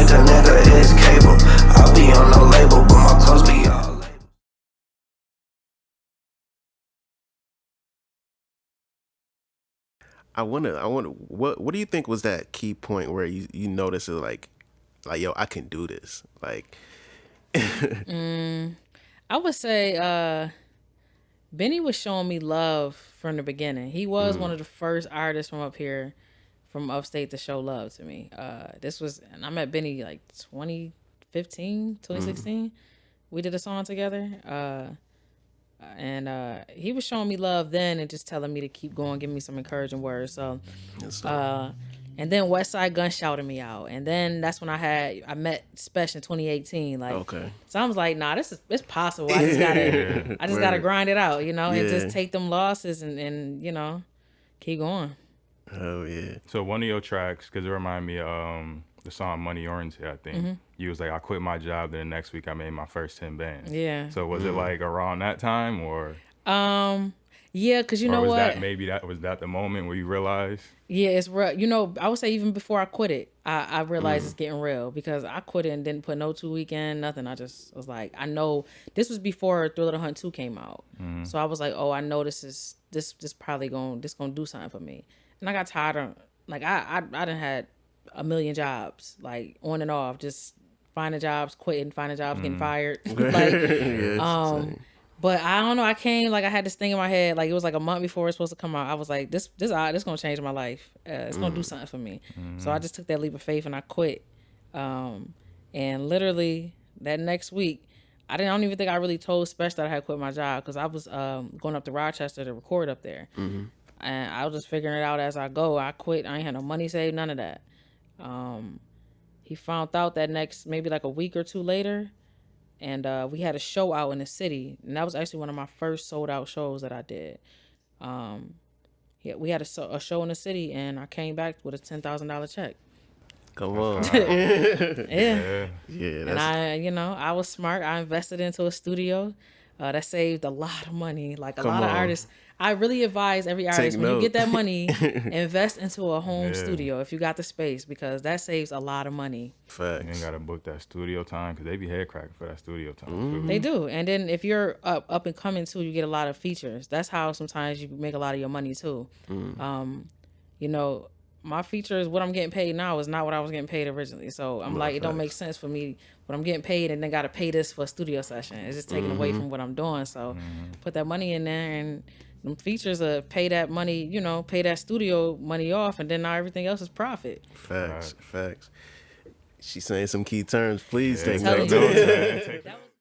like a nigga is cable. I'll be on no label, but my clothes be all label. I wonder, what do you think was that key point where you noticed it like yo, I can do this. Like, I would say Benny was showing me love from the beginning. He was one of the first artists from up here, from upstate, to show love to me. This was, and I met Benny like 2015, 2016. We did a song together. And he was showing me love then and just telling me to keep going, giving me some encouraging words. So, yes, and then West Side Gun shouted me out, and then that's when I met Special in 2018. Like, okay, so I was like, nah, it's possible. I just gotta Word. grind it out, and just Yeah. take them losses and keep going. Oh yeah. So one of your tracks, because it reminded me of the song Money Orange, I think. You was like, I quit my job, then the next week I made my first 10 bands. Yeah. So was it like around that time, or Yeah, cause you or know was what? that maybe that was that the moment where you realized? Yeah, it's real. I would say even before I quit it, I realized it's getting real, because I quit it and didn't put no 2 weekend, nothing. I just was like, I know this was before Thriller the Hunt 2 came out. So I was like, oh, I know this probably gonna do something for me. And I got tired of, like, I done had a million jobs, like, on and off, just finding jobs, quitting, finding jobs, getting fired. Like, Yes, same. but I don't know. I came, like, I had this thing in my head. Like, it was like a month before it was supposed to come out. I was like, this gonna change my life. It's gonna do something for me. So I just took that leap of faith and I quit. And literally that next week, I don't even think I really told Special that I had quit my job, because I was going up to Rochester to record up there. And I was just figuring it out as I go. I quit. I ain't had no money saved, none of that. He found out that next, maybe like a week or two later, and we had a show out in the city, and that was actually one of my first sold out shows that I did. Yeah, we had a show in the city, and I came back with a $10,000 check. Come on. Yeah. Yeah, And that's I was smart. I invested into a studio. That saved a lot of money. Like, a Come lot of on. artists. I really advise every artist, when you note. get that money, invest into a home Yeah. studio if you got the space, because that saves a lot of money. You facts. ain't gotta book that studio time, because they be head cracking for that studio time too. They do. And then if you're up and coming too, you get a lot of features. That's how sometimes you make a lot of your money too. My features, what I'm getting paid now, is not what I was getting paid originally. So I'm like, it don't make sense for me when I'm getting paid and then got to pay this for a studio session. It's just taken away from what I'm doing. So put that money in there, and them features pay that money, pay that studio money off, and then now everything else is profit. Facts. She's saying some key terms. Please take Telling notes. you. That was